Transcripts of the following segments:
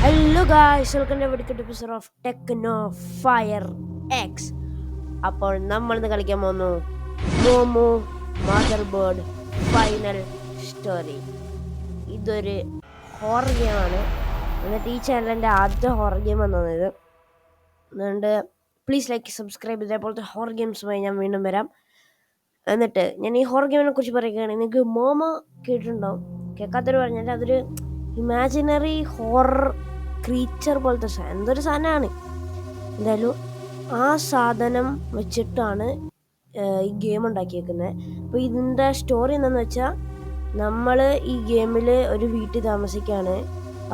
Hello guys, welcome to episode of techno fire X. അപ്പോൾ നമ്മൾ ഇന്ന് കളിക്കാൻ പോകുന്നു Momo mother board final story. ഇതൊരു ഹൊറർ ഗെയിമാണ്. എന്നിട്ട് ഈ ചാനലിൻ്റെ ആദ്യത്തെ ഹൊറർ ഗെയിം വന്നത്. അതുകൊണ്ട് പ്ലീസ് ലൈക്ക്, സബ്സ്ക്രൈബ്. ഇതേപോലത്തെ ഹൊറർ ഗെയിംസുമായി ഞാൻ വീണ്ടും വരാം. എന്നിട്ട് ഞാൻ ഈ ഹൊറർ ഗെയിമിനെ കുറിച്ച് പറയുകയാണെങ്കിൽ, നിങ്ങൾക്ക് മോമോ കേട്ടിട്ടുണ്ടാവും. കേൾക്കാത്തൊരു പറഞ്ഞാൽ അതൊരു ഇമാജിനറി ഹൊറർ ക്രീച്ചർ പോലത്തെ എന്തൊരു സാധനമാണ്. എന്തായാലും ആ സാധനം വെച്ചിട്ടാണ് ഈ ഗെയിം ഉണ്ടാക്കിയേക്കുന്നത്. അപ്പോൾ ഇതിൻ്റെ സ്റ്റോറി എന്താണെന്ന് വെച്ചാൽ, നമ്മൾ ഈ ഗെയിമിൽ ഒരു വീട്ടിൽ താമസിക്കുകയാണ്.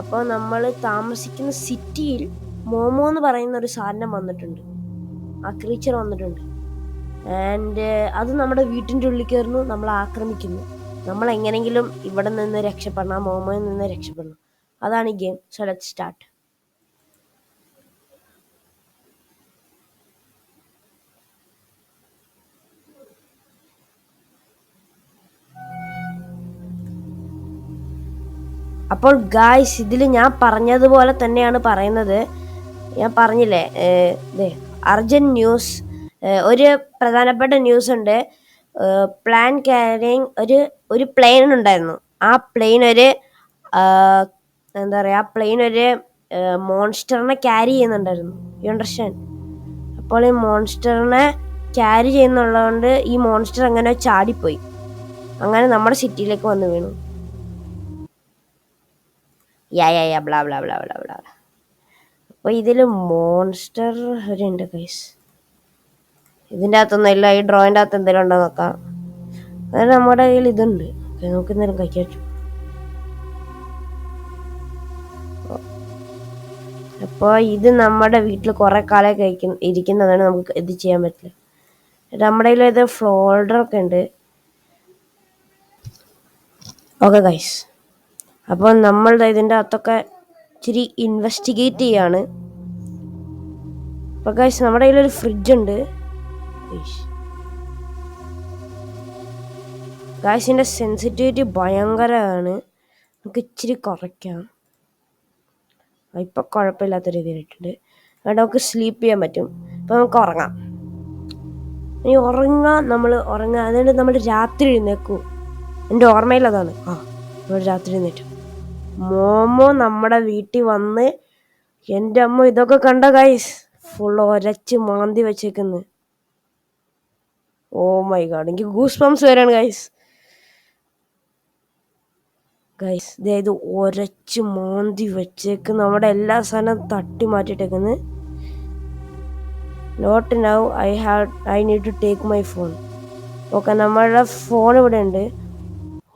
അപ്പോൾ നമ്മൾ താമസിക്കുന്ന സിറ്റിയിൽ മോമോ എന്ന് പറയുന്ന ഒരു സാധനം വന്നിട്ടുണ്ട്. ആ ക്രീച്ചർ വന്നിട്ടുണ്ട്. ആൻഡ് അത് നമ്മുടെ വീട്ടിൻ്റെ ഉള്ളിൽ കയറുന്നു, നമ്മളെ ആക്രമിക്കുന്നു. നമ്മൾ എങ്ങനെയെങ്കിലും ഇവിടെ നിന്ന് രക്ഷപ്പെടണം, മോമോയിൽ നിന്ന് രക്ഷപ്പെടണം. അതാണ് ഈ ഗെയിം. So let's start. അപ്പോൾ ഗായ്സ്, ഇതിൽ ഞാൻ പറഞ്ഞതുപോലെ തന്നെയാണ് പറയുന്നത്. ഞാൻ പറഞ്ഞില്ലേ, അർജന്റ് ന്യൂസ്, ഒരു പ്രധാനപ്പെട്ട ന്യൂസ് ഉണ്ട്. പ്ലാൻ ക്യാരിങ് ഒരു പ്ലെയിൻ ഉണ്ടായിരുന്നു. ആ പ്ലെയിൻ എന്താ പറയുക, ആ പ്ലെയിൻ ഒരു മോൺസ്റ്ററിനെ ക്യാരി ചെയ്യുന്നുണ്ടായിരുന്നു. You understand? അപ്പോൾ ഈ മോൺസ്റ്ററിനെ ക്യാരി ചെയ്യുന്നുള്ളതുകൊണ്ട് ഈ മോൺസ്റ്റർ അങ്ങനെ ചാടിപ്പോയി. അങ്ങനെ നമ്മുടെ സിറ്റിയിലേക്ക് വന്ന് വീണു. Blah blah blah blah blah. അപ്പോൾ ഇതിൽ മോൺസ്റ്റർ ഉണ്ട് ഗൈസ്. ഇതിൻ്റെ അകത്തൊന്നും ഇല്ല. ഈ ഡ്രോയിൻ്റെ അകത്ത് എന്തെങ്കിലും ഉണ്ടോ നോക്കാം. അതായത് നമ്മുടെ കയ്യിൽ ഇതുണ്ട്. നമുക്ക് എന്തെങ്കിലും കഴിക്കാൻ പറ്റും. അപ്പോൾ ഇത് നമ്മുടെ വീട്ടിൽ കുറേ കാലം ഇരിക്കുന്നതാണ്. നമുക്ക് ഇത് ചെയ്യാൻ പറ്റില്ല. നമ്മുടെ കയ്യിൽ ഇത് ഫോൾഡറൊക്കെ ഉണ്ട്. ഓക്കെ ഗൈസ്, അപ്പോൾ നമ്മൾ ഇതിൻ്റെ അകത്തൊക്കെ ഇച്ചിരി ഇൻവെസ്റ്റിഗേറ്റ് ചെയ്യാണ്. അപ്പോൾ ഗൈസ്, നമ്മുടെ കയ്യിലൊരു ഫ്രിഡ്ജ് ഉണ്ട്. ഗൈസിൻ്റെ സെൻസിറ്റിവിറ്റി ഭയങ്കരമാണ്. നമുക്ക് ഇച്ചിരി കുറയ്ക്കാം. ഇപ്പം കുഴപ്പമില്ലാത്ത രീതിയിലിട്ടുണ്ട്. അവിടെ നമുക്ക് സ്ലീപ്പ് ചെയ്യാൻ പറ്റും. ഇപ്പം നമുക്ക് ഉറങ്ങാം. ഇനി നമ്മൾ ഉറങ്ങുക. അതുകൊണ്ട് നമ്മൾ രാത്രി എഴുന്നേക്കും. എൻ്റെ ഓർമ്മയിൽ അതാണ്. നമ്മൾ രാത്രി എഴുന്നേറ്റു. മോമോ നമ്മുടെ വീട്ടിൽ വന്ന്, എൻ്റെ അമ്മ ഇതൊക്കെ കണ്ട ഗൈസ്, ഫുൾ ഒരച്ച് മാന്തി വെച്ചേക്കുന്നു. ഓ മൈ ഗാഡ്, എനിക്ക് ഗൂസ് ബംസ് വരാണ് ഗൈസ്. ഇത് ഒരച്ച് മാന്തി വെച്ചേക്ക് നമ്മുടെ എല്ലാ സാധനവും തട്ടി മാറ്റിയിട്ടേക്കുന്നു. Not now, I need to take my phone. Okay, നമ്മളുടെ ഫോൺ ഇവിടെ ഉണ്ട്.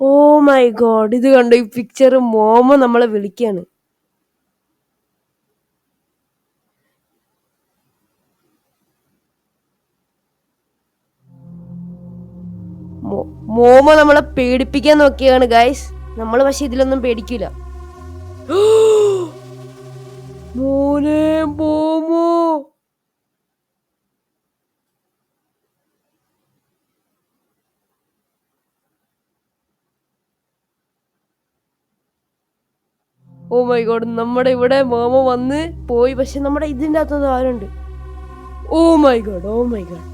ഓ മൈ ഗോഡ്, ഇത് കണ്ടോ ഈ പിക്ചർ? മോമോ നമ്മളെ വിളിക്കാണ്. മോമോ നമ്മളെ പേടിപ്പിക്കാൻ നോക്കിയാണ് ഗൈസ്. നമ്മൾ പക്ഷെ ഇതിലൊന്നും പേടിക്കില്ല. മോനെ മോമോ, ഓ മൈ ഗോഡ്, നമ്മുടെ ഇവിടെ മോമോ വന്ന് പോയി. പക്ഷെ നമ്മുടെ ഇതിൻ്റെ അകത്തൊന്നും ആരുണ്ട്. Oh my god, oh my god,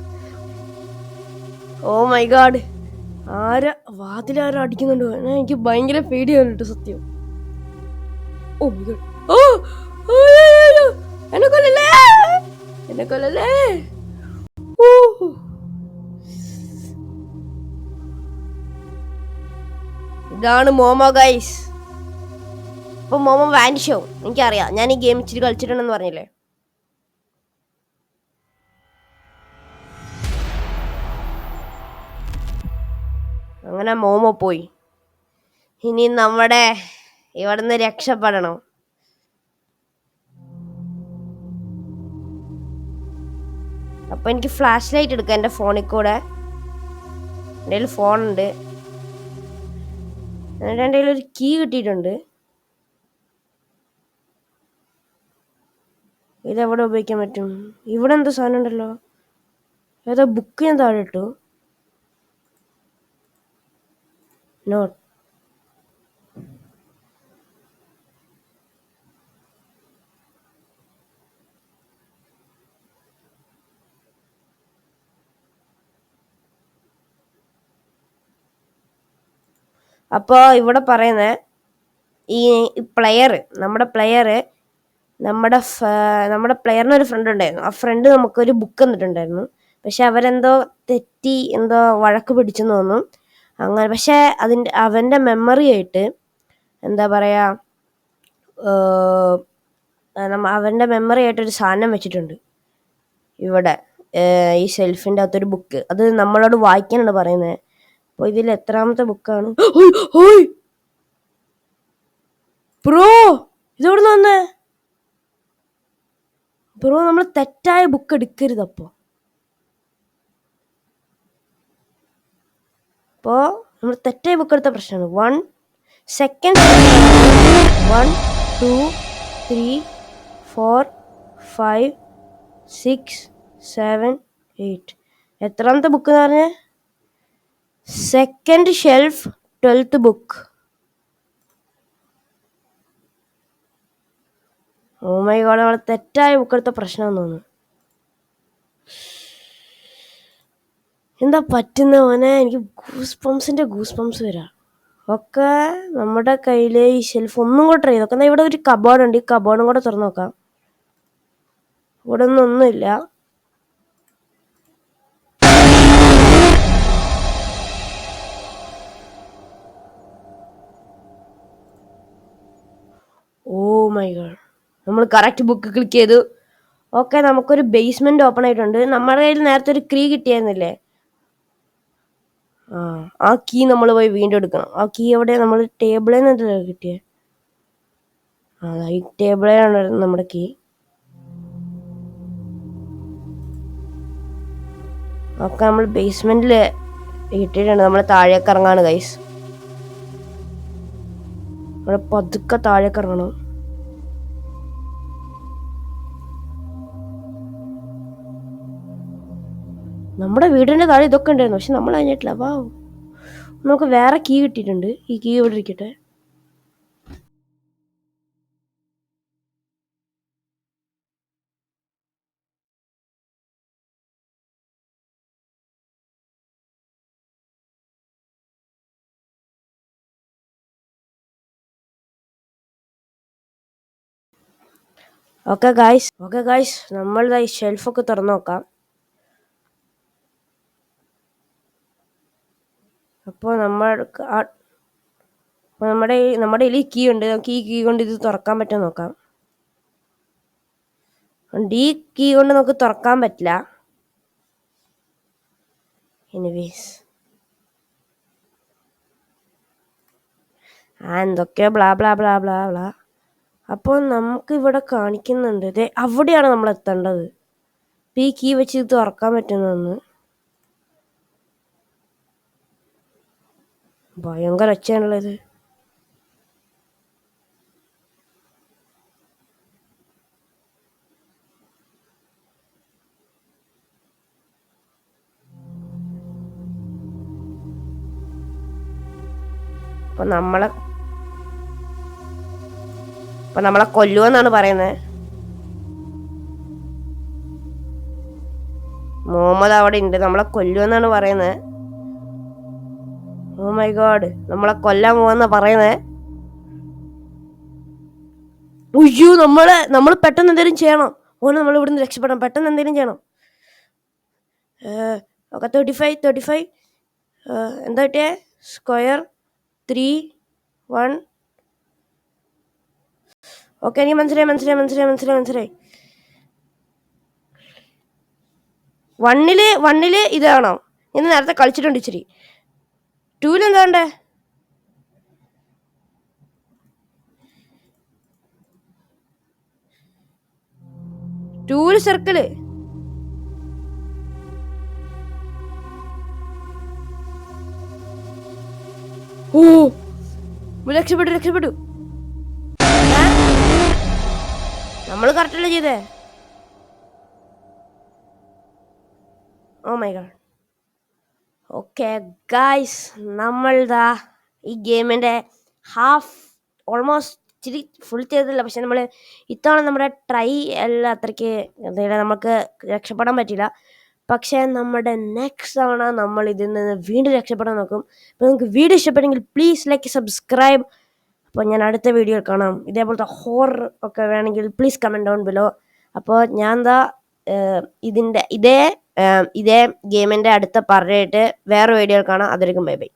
oh my god. വാതിലാരോ അടിക്കുന്നുണ്ട്. എനിക്ക് ഭയങ്കര പേടിയാണ് കേട്ടോ, സത്യം. ഓ മൈ ഗോഡ്, എന്നെ കൊല്ലല്ലേ, എന്നെ കൊല്ലല്ലേ. ഇതാണ് മോമോ ഗൈസ്. ഇപ്പൊ മോമോ വാനിഷോ. എനിക്കറിയാം, ഞാൻ ഈ ഗെയിം ഇച്ചിരി കളിച്ചിട്ടുണ്ടെന്ന് പറഞ്ഞില്ലേ. അങ്ങനെ മോമോ പോയി. ഇനി നമ്മുടെ ഇവിടുന്ന് രക്ഷപ്പെടണം. അപ്പൊ എനിക്ക് ഫ്ലാഷ് ലൈറ്റ് എടുക്കാം എൻ്റെ ഫോണിൽ കൂടെ. എൻ്റെ കയ്യിൽ ഫോണുണ്ട്. എന്നിട്ട് എൻ്റെ കയ്യിൽ ഒരു കീ കിട്ടിയിട്ടുണ്ട്. ഇതെവിടെ ഉപയോഗിക്കാൻ പറ്റും? ഇവിടെ എന്തോ സാധനം ഉണ്ടല്ലോ. ഏതാ ബുക്ക് ഞാൻ താഴെ ഇട്ടു. നോട്ട്. അപ്പോൾ ഇവിടെ പറയുന്നത് ഈ നമ്മുടെ പ്ലെയറിന് ഒരു ഫ്രണ്ട് ഉണ്ടായിരുന്നു. ആ ഫ്രണ്ട് നമുക്കൊരു ബുക്ക് തന്നിട്ടുണ്ടായിരുന്നു. പക്ഷെ അവരെന്തോ തെറ്റി എന്തോ വഴക്ക് പിടിച്ചെന്ന് തോന്നും. അങ്ങനെ പക്ഷെ അവൻ്റെ മെമ്മറി ആയിട്ട് എന്താ പറയുക, അവൻ്റെ മെമ്മറി ആയിട്ടൊരു സാധനം വെച്ചിട്ടുണ്ട് ഇവിടെ, ഈ ഷെൽഫിൻ്റെ അകത്തൊരു ബുക്ക്. അത് നമ്മളോട് വായിക്കാനാണ് പറയുന്നത്. അപ്പോൾ ഇതിൽ എത്രാമത്തെ ബുക്കാണ്? ബ്രോ, ഇതെവിടുന്ന് വന്നേ ബ്രോ? നമ്മൾ തെറ്റായ ബുക്ക് എടുക്കരുത്. അപ്പോൾ നമ്മൾ തെറ്റായ ബുക്ക് എടുത്ത പ്രശ്നമാണ്. 1 സെക്കൻഡ് 1 2 3 4 5 6 7 8. എത്രാമത്തെ ബുക്ക് എന്ന് പറഞ്ഞേ? Second shelf 12th book. Oh my god, നമ്മൾ തെറ്റായ ബുക്ക് എടുത്ത പ്രശ്നമാണെന്ന് തോന്നുന്നു. എന്താ പറ്റുന്ന മോനെ? എനിക്ക് ഗൂസ് പംസ് വരാം. ഒക്കെ നമ്മുടെ കയ്യിൽ ഈ ഷെൽഫ് ഒന്നും കൂടെ ട്രൈ ചെയ്ത് നോക്കാം. ഇവിടെ ഒരു കബോർഡ് ഉണ്ട്, ഈ കബോർഡും കൂടെ തുറന്നു നോക്കാം. ഇവിടെ ഒന്നുമില്ല. ഓ മൈ ഗോഡ്, നമ്മൾ കറക്റ്റ് ബുക്ക് ക്ലിക്ക് ചെയ്തു. ഓക്കെ, നമുക്കൊരു ബേസ്മെന്റ് ഓപ്പൺ ആയിട്ടുണ്ട്. നമ്മുടെ കയ്യിൽ നേരത്തെ ഒരു കീ കിട്ടിയായിരുന്നില്ലേ? ആ കീ നമ്മൾ പോയി വീണ്ടും എടുക്കണം. ആ കീ എവിടെ? നമ്മൾ ടേബിളിൽ നിന്നല്ലേ കിട്ടിയേ? ഈ ടേബിളിലാണ് നമ്മുടെ കീ. ഒക്കെ നമ്മൾ ബേസ്മെന്റിൽ കിട്ടിയിട്ടുണ്ട്. നമ്മൾ താഴേക്ക് ഇറങ്ങാണ് ഗൈസ്. നമ്മൾ പതുക്കെ താഴേക്ക് ഇറങ്ങണം. നമ്മുടെ വീടിന്റെ താഴെ ഇതൊക്കെ ഉണ്ടായിരുന്നു, പക്ഷെ നമ്മൾ കഴിഞ്ഞിട്ടില്ല. വാ, നമുക്ക് വേറെ കീ കിട്ടിയിട്ടുണ്ട്. ഈ കീ ഇവിടെ ഇരിക്കട്ടെ. ഓക്കെ ഗായ്സ്, നമ്മൾ ഈ ഷെൽഫൊക്കെ തുറന്നു നോക്കാം. അപ്പോൾ നമ്മുടെ കയ്യിൽ കീ ഉണ്ട്. നമുക്ക് ഈ കീ കൊണ്ട് ഇത് തുറക്കാൻ പറ്റുമോ നോക്കാം. ഈ കീ കൊണ്ട് നമുക്ക് തുറക്കാൻ പറ്റില്ല. എനിവേസ്, എന്തൊക്കെയോ blah blah blah blah blah. അപ്പോൾ നമുക്ക് ഇവിടെ കാണിക്കുന്നുണ്ട്, അവിടെയാണ് നമ്മൾ എത്തേണ്ടത്. ഈ കീ വെച്ച് ഇത് തുറക്കാൻ പറ്റുന്നതെന്ന്. ഭയങ്കര ഒച്ചയാണുള്ളത്. അപ്പൊ നമ്മളെ കൊല്ലുമെന്നാണ് പറയുന്നത്. മുഹമ്മദ് അവിടെ ഉണ്ട്, നമ്മളെ കൊല്ലുമെന്നാണ് പറയുന്നത്. ഓ മൈ ഗോഡ്, നമ്മളെ കൊല്ലാൻ പോവാന്നാ പറയുന്നത്. ഉയ്യോ, നമ്മൾ പെട്ടെന്ന് എന്തെങ്കിലും ചെയ്യണം. നമ്മൾ ഇവിടുന്ന് രക്ഷപ്പെടണം. പെട്ടെന്ന് എന്തെങ്കിലും ചെയ്യണം. ഓക്കെ, 35 എന്താ കിട്ടിയേ? സ്ക്വയർ 3 1. ഓക്കെ, എനിക്ക് മനസ്സിലായി. വണ്ണില് ഇതാണോ? ഇന്ന് നേരത്തെ കളിച്ചിട്ടുണ്ട് ഇച്ചിരി. 2 എന്താ വേണ്ടേ? 2 സർക്കിള്. ഓ, രക്ഷപ്പെട്ടു. നമ്മൾ കറക്റ്റല്ലേ ചെയ്തേ? Oh my god. Okay guys, നമ്മളിതാ ഈ ഗെയിമിൻ്റെ ഓൾമോസ്റ്റ് ഇച്ചിരി ഫുൾ ചെയ്തില്ല. പക്ഷെ നമ്മൾ ഇത്തവണ നമ്മുടെ ട്രൈ എല്ലാം അത്രയ്ക്ക് നമുക്ക് രക്ഷപ്പെടാൻ പറ്റില്ല. പക്ഷേ നമ്മുടെ നെക്സ്റ്റ് തവണ നമ്മൾ ഇതിൽ നിന്ന് വീണ്ടും രക്ഷപ്പെടാൻ നോക്കും. അപ്പോൾ നിങ്ങൾക്ക് വീഡിയോ ഇഷ്ടപ്പെട്ടെങ്കിൽ പ്ലീസ് ലൈക്ക് സബ്സ്ക്രൈബ്. അപ്പോൾ ഞാൻ അടുത്ത വീഡിയോയിൽ കാണാം. ഇതേപോലത്തെ ഹൊറർ ഒക്കെ വേണമെങ്കിൽ പ്ലീസ് കമൻറ്റ് ഡൗൺ ബിലോ. അപ്പോൾ ഞാൻ എന്താ ഇതേ ഗെയിമിൻ്റെ അടുത്ത പറഞ്ഞിട്ട് വേറെ വീഡിയോയിൽ കാണാം. അതായിരിക്കും ബൈ ബൈ.